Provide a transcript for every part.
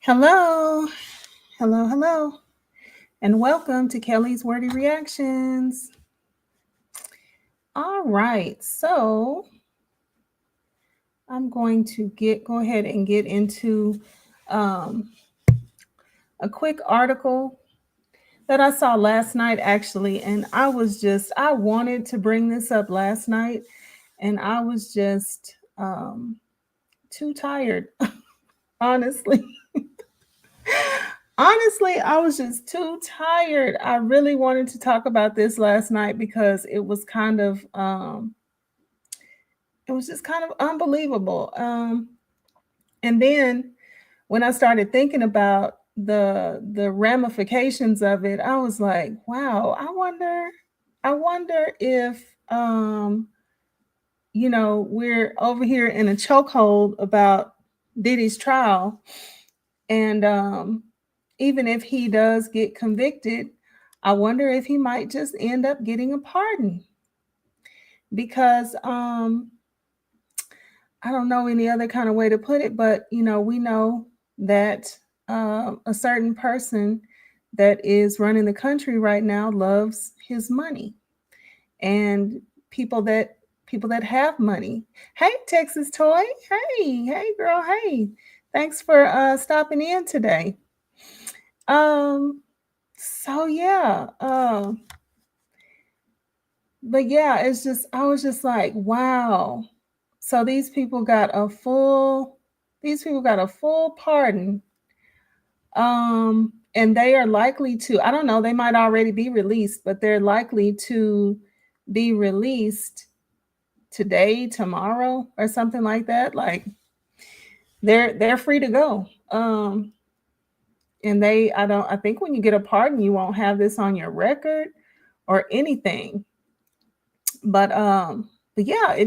Hello, hello, and welcome to Kelly's Wordy Reactions. All right, so I'm going to go ahead and get into um, a quick article that I saw last night, actually, and I wanted to bring this up last night, and I was just too tired, honestly. Honestly, I was just too tired. I really wanted to talk about this last night because it was just kind of unbelievable. And then when I started thinking about the ramifications of it, I was like, wow, I wonder if um we're over here in a chokehold about Diddy's trial, and even if he does get convicted, I wonder if he might just end up getting a pardon because I don't know any other kind of way to put it, but we know that a certain person that is running the country right now loves his money, and people that people that have money. Hey, Texas Toy. Hey, girl. Hey, thanks for stopping in today. Um, so yeah, but yeah, I was just like, wow. So these people got a full pardon. And they are likely to, I don't know, they might already be released, but they're likely to be released today, tomorrow, or something like that. Like they're free to go. And I think when you get a pardon, you won't have this on your record or anything. But yeah, it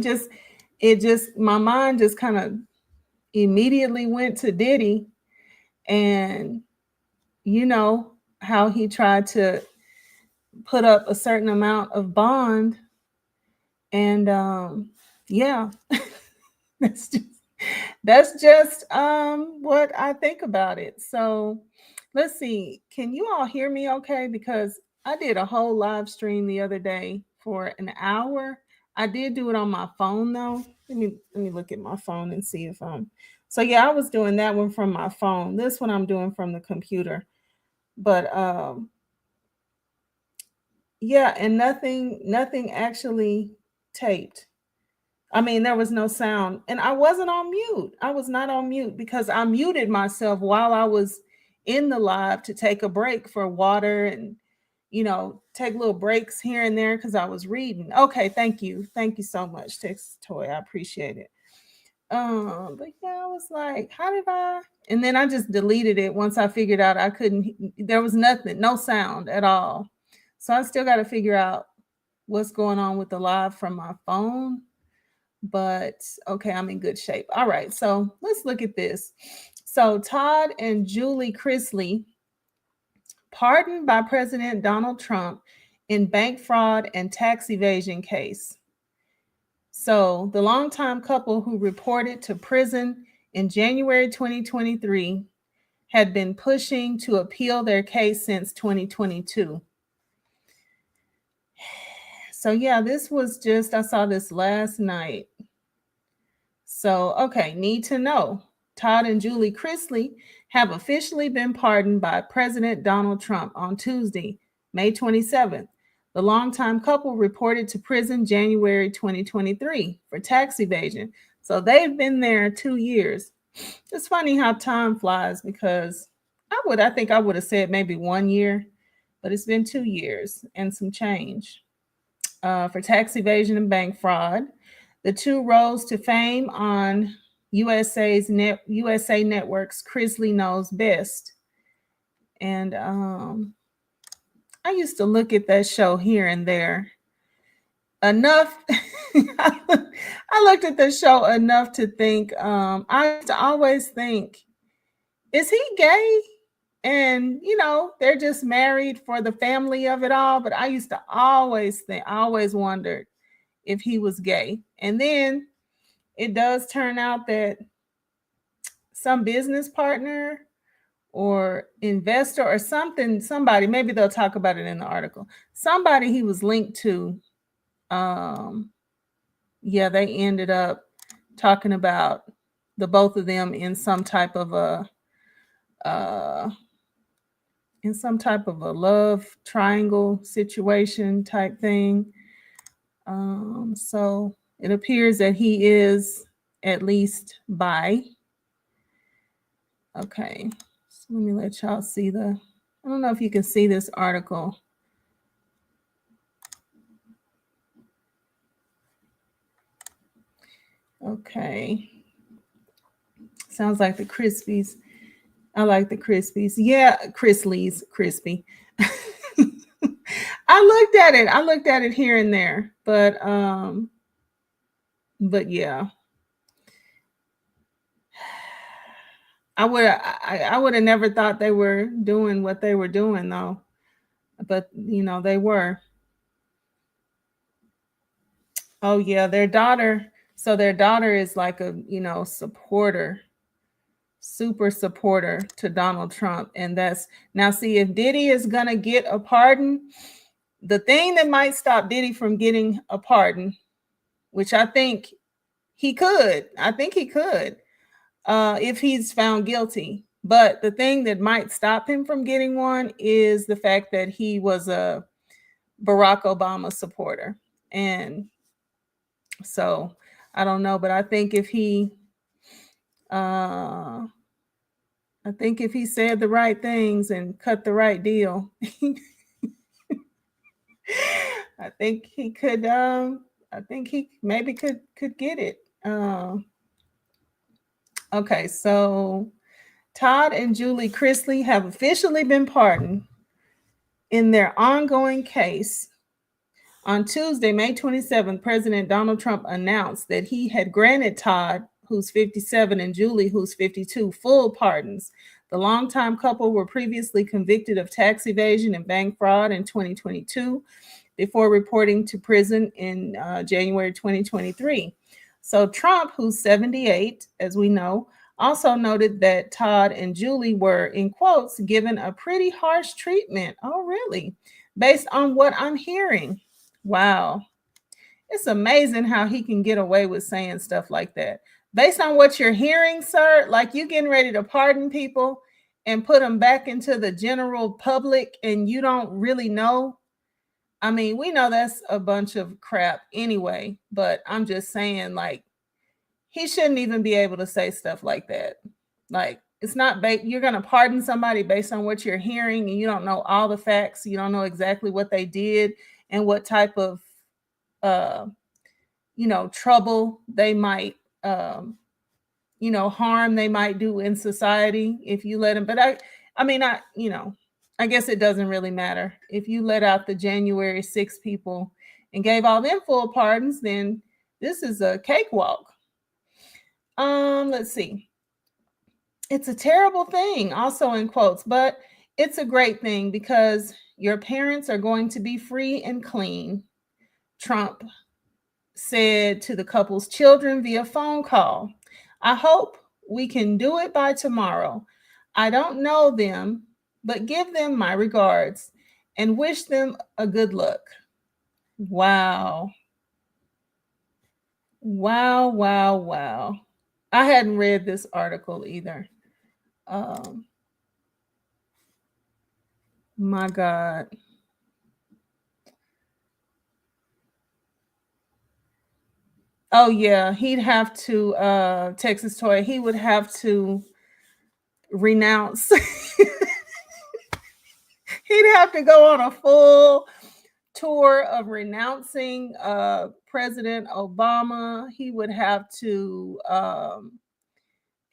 just my mind just kind of immediately went to Diddy, and you know how he tried to put up a certain amount of bond, and yeah, that's just what I think about it. So let's see, can you all hear me okay? Because I did a whole live stream the other day for an hour. I did do it on my phone though. Let me look at my phone and see if I'm so yeah, I was doing that one from my phone. This one I'm doing from the computer. But yeah, and nothing actually taped. I mean, there was no sound, and I wasn't on mute. I was not on mute because I muted myself while I was in the live to take a break for water and take little breaks here and there because I was reading. Okay, thank you so much, Texas Toy. I appreciate it. But yeah, I was like, how did I? And then I just deleted it once I figured out I couldn't. There was nothing, no sound at all. So I still got to figure out what's going on with the live from my phone, but okay, I'm in good shape. All right, so let's look at this. So Todd and Julie Chrisley pardoned by President Donald Trump in bank fraud and tax evasion case. So the longtime couple who reported to prison in January 2023 had been pushing to appeal their case since 2022. So yeah, this was just, I saw this last night. So, okay, need to know. Todd and Julie Chrisley have officially been pardoned by President Donald Trump on Tuesday, May 27th. The longtime couple reported to prison January 2023 for tax evasion. So they've been there 2 years. It's funny how time flies because I think I would have said maybe 1 year, but it's been 2 years and some change for tax evasion and bank fraud. The two rose to fame on USA Network's Chrisley Knows Best. And I used to look at that show here and there enough. I looked at the show enough to think, I used to always think, is he gay? And they're just married for the family of it all. But I used to always think, I always wondered if he was gay. And then it does turn out that some business partner or investor or something. Somebody, maybe they'll talk about it in the article. Somebody he was linked to. Yeah, they ended up talking about the both of them in some type of a love triangle situation type thing. So it appears that he is at least bi. Okay, so let me let y'all see I don't know if you can see this article. Okay. Sounds like the Crispies. I like the Crispies. Yeah, Chrisley's crispy. I looked at it. I looked at it here and there, but yeah. I would have never thought they were doing what they were doing though. But they were. Oh yeah, their daughter. So their daughter is like a, supporter, super supporter to Donald Trump. And that's now see if Diddy is gonna get a pardon, the thing that might stop Diddy from getting a pardon, which I think he could. I think he could, if he's found guilty. But the thing that might stop him from getting one is the fact that he was a Barack Obama supporter. And so I don't know, but I think if he said the right things and cut the right deal, I think he could I think he maybe could get it. Okay, so Todd and Julie Chrisley have officially been pardoned in their ongoing case. On Tuesday, May 27th, President Donald Trump announced that he had granted Todd, who's 57, and Julie, who's 52, full pardons. The longtime couple were previously convicted of tax evasion and bank fraud in 2022 before reporting to prison in January 2023. So Trump, who's 78, as we know, also noted that Todd and Julie were, in quotes, given a pretty harsh treatment. Oh, really? Based on what I'm hearing. Wow. It's amazing how he can get away with saying stuff like that. Based on what you're hearing, sir, like you getting ready to pardon people and put them back into the general public and you don't really know. I mean, we know that's a bunch of crap anyway, but I'm just saying, like, he shouldn't even be able to say stuff like that. Like, it's not you're going to pardon somebody based on what you're hearing and you don't know all the facts. You don't know exactly what they did and what type of trouble they might harm they might do in society if you let them. But I guess it doesn't really matter if you let out the January 6 people and gave all them full pardons. Then this is a cakewalk. Let's see. It's a terrible thing, also in quotes, but it's a great thing because your parents are going to be free and clean, Trump said to the couple's children via phone call. I hope we can do it by tomorrow. I don't know them, but give them my regards and wish them a good luck. Wow. Wow, wow, wow. I hadn't read this article either. My God. Oh yeah, he'd have to Texas Toy, he would have to renounce. He'd have to go on a full tour of renouncing President Obama. He would have to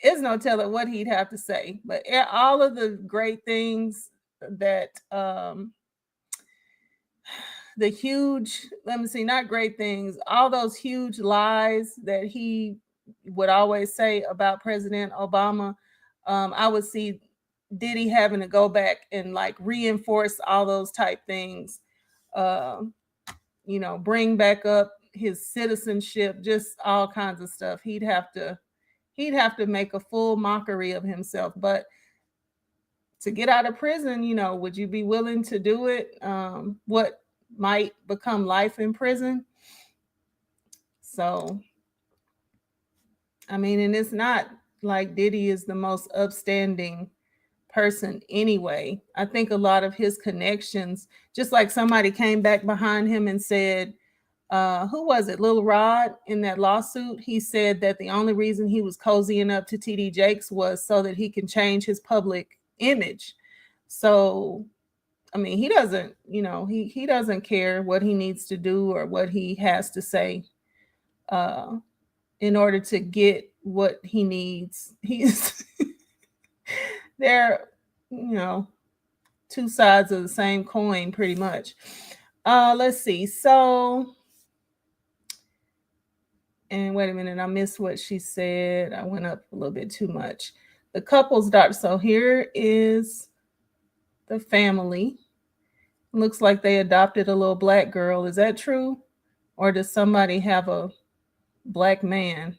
it's no telling what he'd have to say, but all of the great things that the huge, let me see, not great things, all those huge lies that he would always say about President Obama, I would see Diddy having to go back and like reinforce all those type things, bring back up his citizenship, just all kinds of stuff. He'd have to make a full mockery of himself. But to get out of prison, would you be willing to do it? What might become life in prison? So, I mean, and it's not like Diddy is the most upstanding person anyway. I think a lot of his connections, just like somebody came back behind him and said, who was it? Lil Rod in that lawsuit. He said that the only reason he was cozying up to TD Jakes was so that he can change his public image. So, I mean, he doesn't, he doesn't care what he needs to do or what he has to say in order to get what he needs. He's they're, two sides of the same coin, pretty much. Let's see. So, and wait a minute, I missed what she said. I went up a little bit too much. The couple's doctor. So here is the family. Looks like they adopted a little black girl. Is that true? Or does somebody have a black man?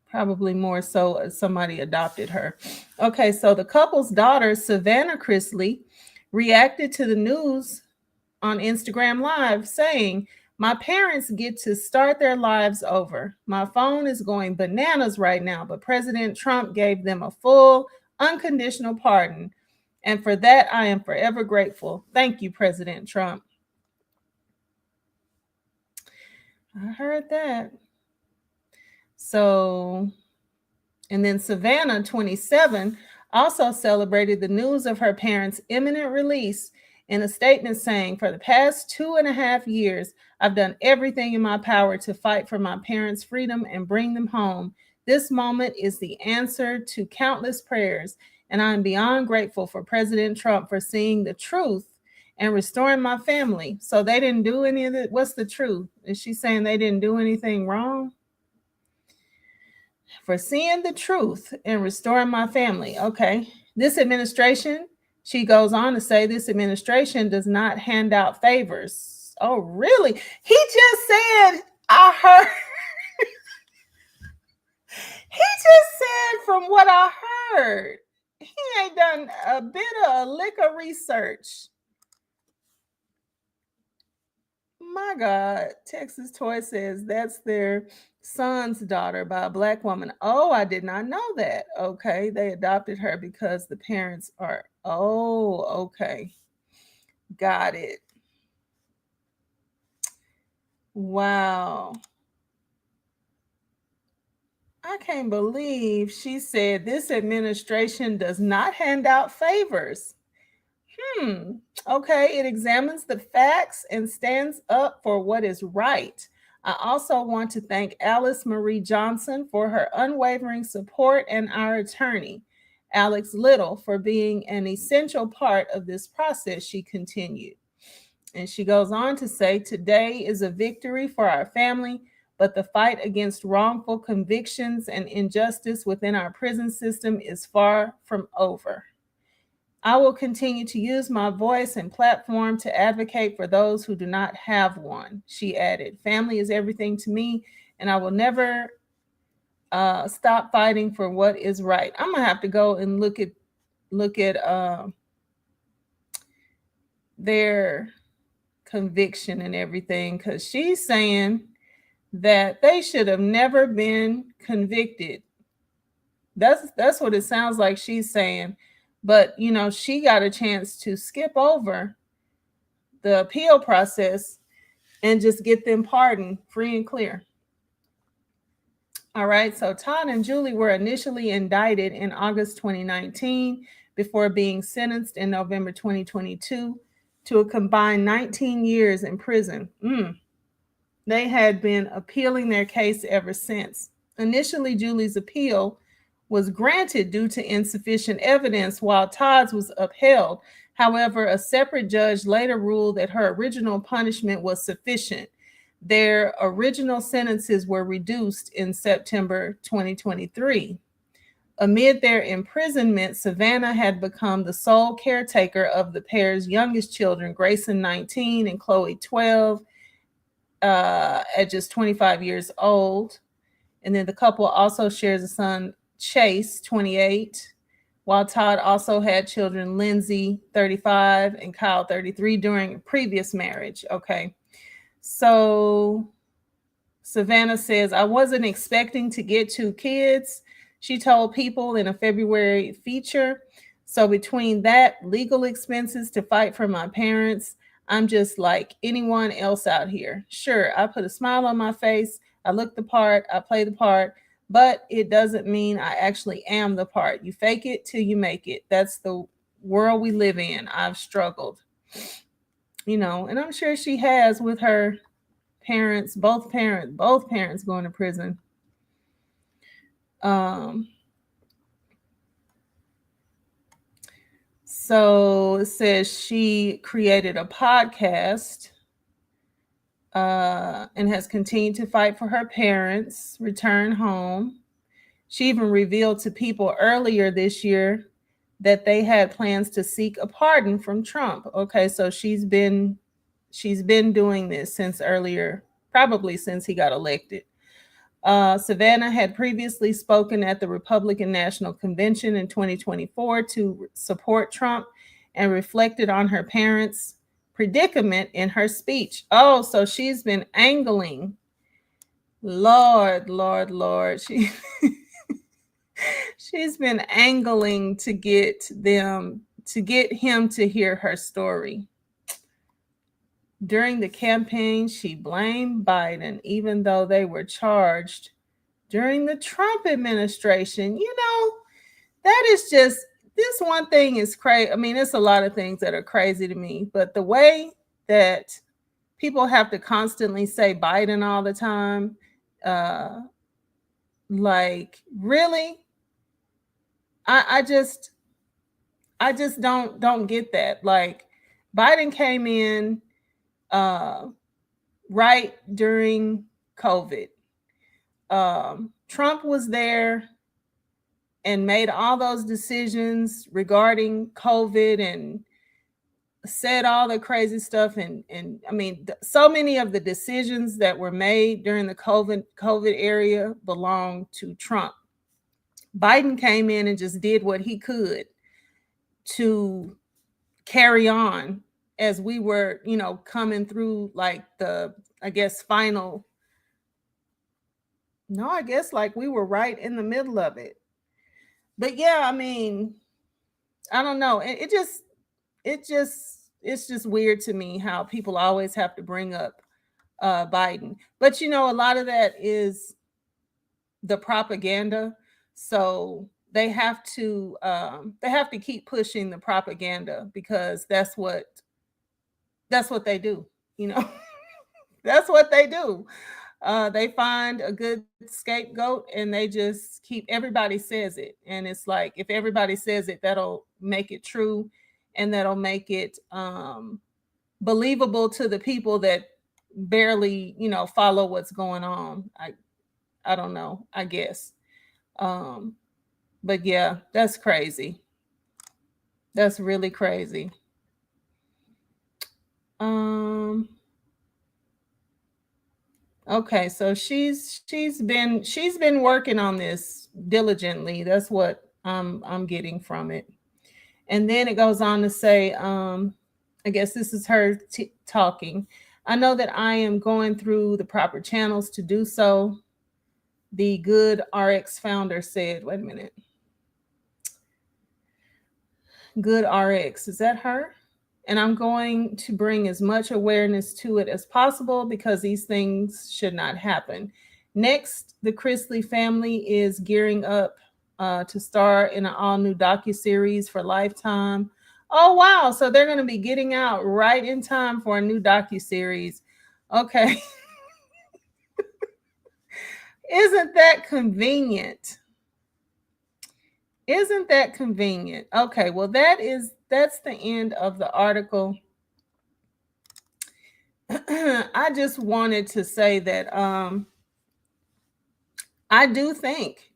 Probably more so somebody adopted her. Okay, so the couple's daughter, Savannah Chrisley, reacted to the news on Instagram Live saying, "My parents get to start their lives over. My phone is going bananas right now, but President Trump gave them a full, unconditional pardon. And for that, I am forever grateful. Thank you, President Trump." I heard that. So, and then Savannah, 27, also celebrated the news of her parents' imminent release in a statement saying, "For the past 2.5 years, I've done everything in my power to fight for my parents' freedom and bring them home. This moment is the answer to countless prayers, and I am beyond grateful for President Trump for seeing the truth and restoring my family." So they didn't do any of it. What's the truth? Is she saying they didn't do anything wrong? For seeing the truth and restoring my family. Okay. This administration, she goes on to say, this administration does not hand out favors. Oh, really? He just said, I heard. He just said from what I heard. He ain't done a bit of a lick of research. My God, Texas Toy says that's their son's daughter by a black woman. Oh, I did not know that. Okay, they adopted her because the parents are. Oh, okay. Got it. Wow. I can't believe she said this administration does not hand out favors. Okay, it examines the facts and stands up for what is right. I also want to thank Alice Marie Johnson for her unwavering support and our attorney, Alex Little, for being an essential part of this process, she continued. And she goes on to say, today is a victory for our family, but the fight against wrongful convictions and injustice within our prison system is far from over. I will continue to use my voice and platform to advocate for those who do not have one, she added. Family is everything to me, and I will never stop fighting for what is right. I'm gonna have to go and look at their conviction and everything, because she's saying that they should have never been convicted. That's what it sounds like she's saying. But she got a chance to skip over the appeal process and just get them pardoned free and clear. All right, so Todd and Julie were initially indicted in August 2019 before being sentenced in November 2022 to a combined 19 years in prison. They had been appealing their case ever since. Initially, Julie's appeal was granted due to insufficient evidence, while Todd's was upheld. However, a separate judge later ruled that her original punishment was sufficient. Their original sentences were reduced in September 2023. Amid their imprisonment, Savannah had become the sole caretaker of the pair's youngest children, Grayson, 19, and Chloe, 12, at just 25 years old. And then the couple also shares a son, Chase, 28, while Todd also had children, Lindsay, 35, and Kyle, 33, during a previous marriage. Okay. So Savannah says, I wasn't expecting to get 2 kids, she told People in a February feature. So between that, legal expenses to fight for my parents, I'm just like anyone else out here. Sure, I put a smile on my face, I look the part, I play the part, but it doesn't mean I actually am the part. You fake it till you make it. That's the world we live in. I've struggled. And I'm sure she has with her parents, both parents going to prison. So it says she created a podcast and has continued to fight for her parents' return home. She even revealed to People earlier this year that they had plans to seek a pardon from Trump. Okay, so she's been doing this since earlier, probably since he got elected. Savannah had previously spoken at the Republican National Convention in 2024 to support Trump and reflected on her parents' predicament in her speech. Oh, so she's been angling. Lord, Lord, Lord. She's been angling to get him to hear her story. During the campaign, she blamed Biden, even though they were charged during the Trump administration. That is just, this one thing is crazy. I mean, it's a lot of things that are crazy to me, but the way that people have to constantly say Biden all the time, like, really? I just don't get that. Like, Biden came in right during COVID. Trump was there and made all those decisions regarding COVID and said all the crazy stuff. And I mean, so many of the decisions that were made during the COVID area belong to Trump. Biden came in and just did what he could to carry on as we were, coming through like the, I guess like we were right in the middle of it. But yeah, I mean, I don't know. It's just weird to me how people always have to bring up Biden. But a lot of that is the propaganda. So they have to keep pushing the propaganda because that's what they do. That's what they do. They find a good scapegoat and they just keep, everybody says it. And it's like, if everybody says it, that'll make it true and that'll make it believable to the people that barely, follow what's going on. I don't know, I guess. But yeah, that's crazy. That's really crazy. Okay, so she's been working on this diligently. That's what I'm getting from it. And then it goes on to say, I guess this is her talking. I know that I am going through the proper channels to do so. The Good RX founder said, wait a minute. Good RX, is that her? And I'm going to bring as much awareness to it as possible because these things should not happen. Next, the Chrisley family is gearing up to star in an all-new docuseries for Lifetime. Oh, wow. So they're going to be getting out right in time for a new docuseries. Okay. Isn't that convenient? Isn't that convenient? Okay, well, that's the end of the article. I just wanted to say that I do think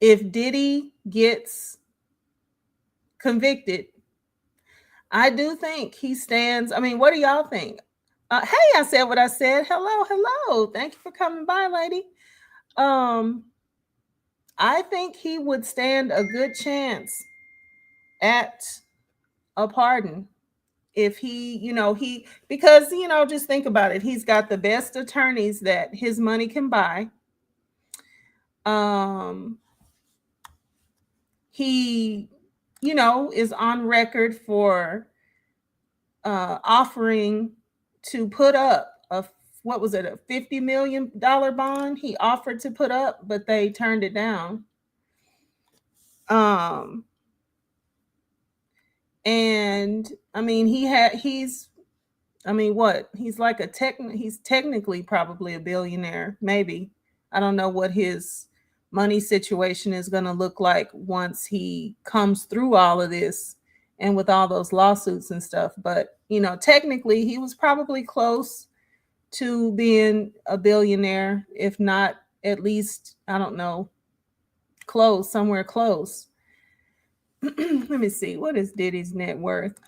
if Diddy gets convicted, I do think he stands. I mean, what do y'all think? Hey, I said what I said. Hello. Thank you for coming by, lady. I think he would stand a good chance at a pardon if he, because, just think about it. He's got the best attorneys that his money can buy. Um, he, is on record for offering to put up what was it, a $50 million bond he offered to put up, but they turned it down. And I mean, he's like he's technically probably a billionaire, maybe. I don't know what his money situation is going to look like once he comes through all of this and with all those lawsuits and stuff. But, technically he was probably close to being a billionaire, if not at least, I don't know, close, somewhere close. Let me see. What is Diddy's net worth?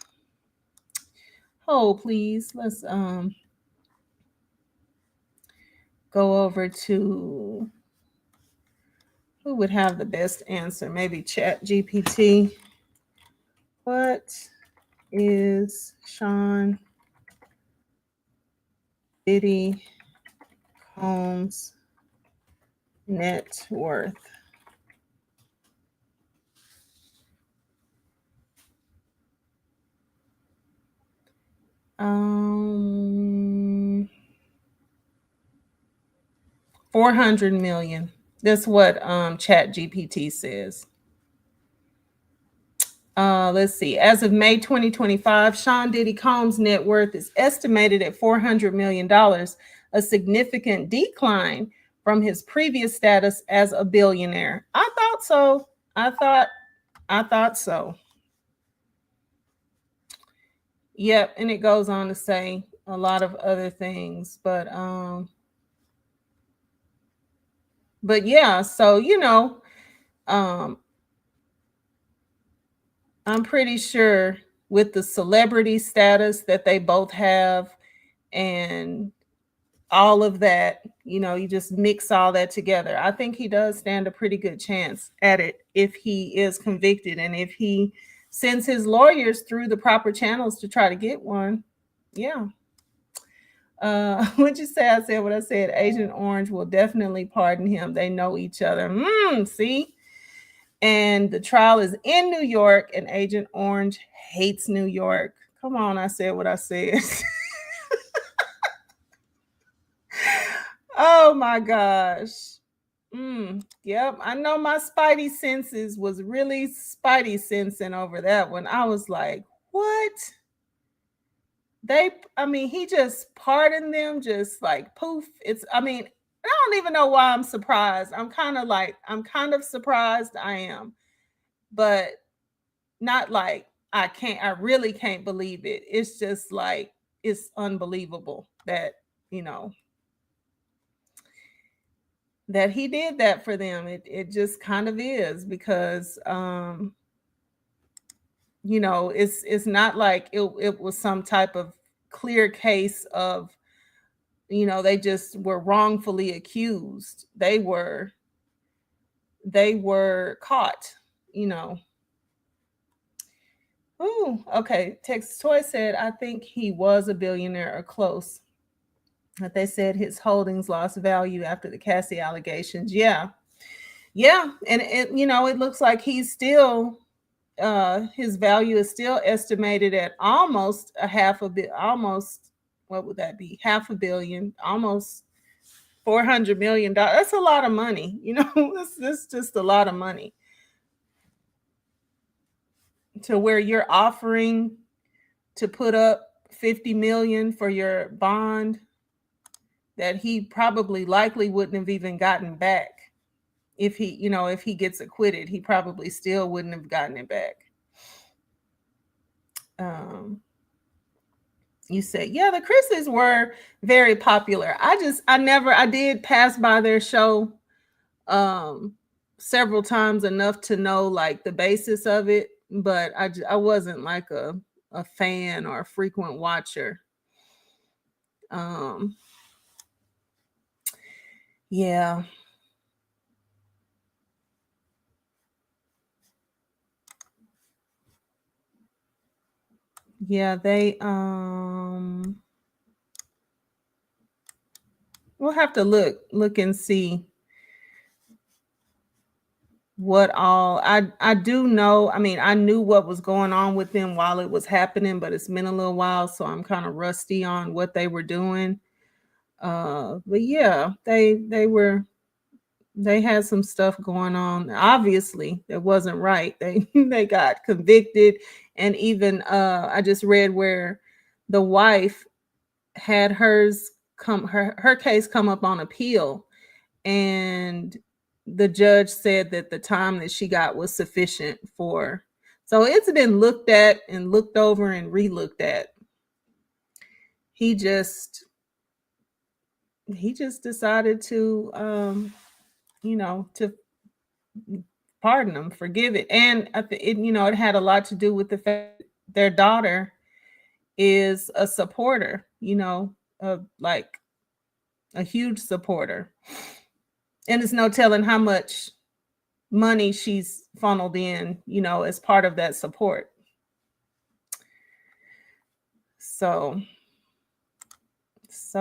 Hold, please. Let's go over to who would have the best answer. Maybe Chat GPT. What is Sean Diddy Combs' net worth? $400 million. That's what Chat GPT says. Let's see. As of May 2025, Sean Diddy Combs' net worth is estimated at $400 million, a significant decline from his previous status as a billionaire. I thought so. I thought so. Yep, and it goes on to say a lot of other things, but yeah, so I'm pretty sure with the celebrity status that they both have and all of that, you just mix all that together. I think he does stand a pretty good chance at it if he is convicted and if he sends his lawyers through the proper channels to try to get one. Yeah. What'd you say? I said what I said. Agent Orange will definitely pardon him. They know each other. See? And the trial is in New York, and Agent Orange hates New York. Come on, I said what I said. Oh my gosh. Yep, I know my spidey senses was really spidey sensing over that one. I was like, what? He just pardoned them, just like poof. I don't even know why I'm surprised. I'm kind of surprised. I am, but not like I really can't believe it. It's just like, it's unbelievable that, that he did that for them. It just kind of is, because it's not like it was some type of clear case of, they just were wrongfully accused. They were caught. Ooh, okay. Texas Toy said, I think he was a billionaire or close. But they said his holdings lost value after the Cassie allegations. Yeah. And it looks like he's still his value is still estimated at almost what would that be? $500 million, almost $400 million. That's a lot of money. That's just a lot of money, to where you're offering to put up $50 million for your bond that he probably likely wouldn't have even gotten back. If he gets acquitted, he probably still wouldn't have gotten it back. You say, yeah, the Chrisleys were very popular. I did pass by their show several times, enough to know like the basis of it, but I wasn't like a fan or a frequent watcher. Yeah. Yeah, they we'll have to look and see what all. I do know. I mean, I knew what was going on with them while it was happening, but it's been a little while, so I'm kind of rusty on what they were doing. But yeah, they had some stuff going on. Obviously, it wasn't right. They they got convicted, and even I just read where the wife had her case come up on appeal, and the judge said that the time that she got was sufficient for. So it's been looked at and looked over and re-looked at. He just he just decided to to pardon them, forgive it. And it had a lot to do with the fact their daughter is a supporter, like a huge supporter. And it's no telling how much money she's funneled in, as part of that support. So,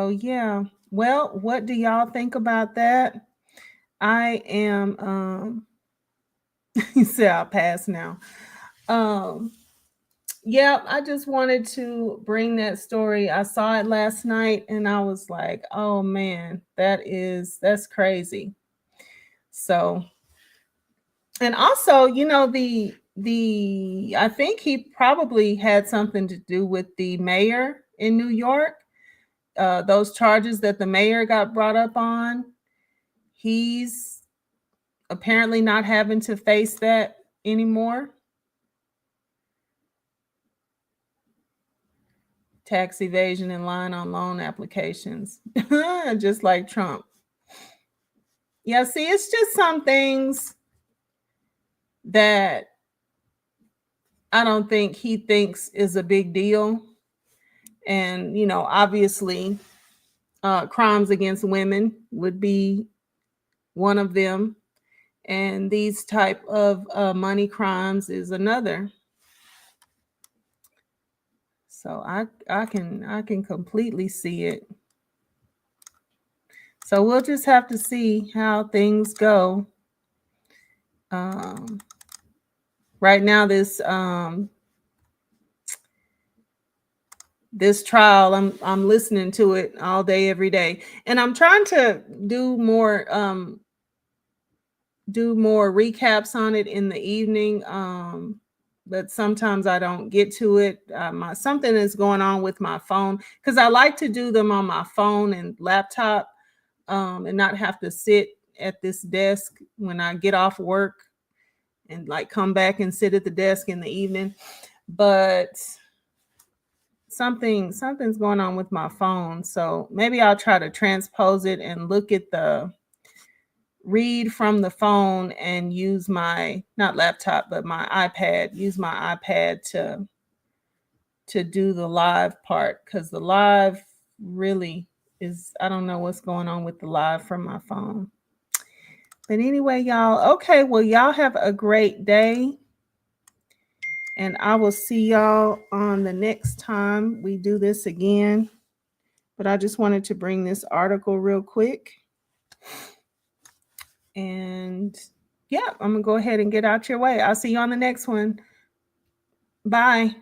yeah. Well, what do y'all think about that? I am you say I'll pass now. Um yeah, I just wanted to bring that story. I saw it last night and I was like, "Oh man, that's crazy." So, and also, the I think he probably had something to do with the mayor in New York. Those charges that the mayor got brought up on, he's apparently not having to face that anymore. Tax evasion and lying on loan applications, just like Trump. Yeah, see, it's just some things that I don't think he thinks is a big deal. And, obviously, crimes against women would be one of them. And these type of money crimes is another. So I can completely see it. So we'll just have to see how things go. Um, right now, this trial, I'm listening to it all day, every day, and I'm trying to do more recaps on it in the evening. But sometimes I don't get to it. Something is going on with my phone because I like to do them on my phone and laptop, and not have to sit at this desk when I get off work and like come back and sit at the desk in the evening. But something's going on with my phone, so maybe I'll try to transpose it and read from the phone and use my not laptop but my iPad, use my iPad to do the live part, because the live really is, I don't know what's going on with the live from my phone. But anyway, y'all, okay, well, y'all have a great day, and I will see y'all on the next time we do this again. But I just wanted to bring this article real quick. And yeah, I'm going to go ahead and get out your way. I'll see you on the next one. Bye.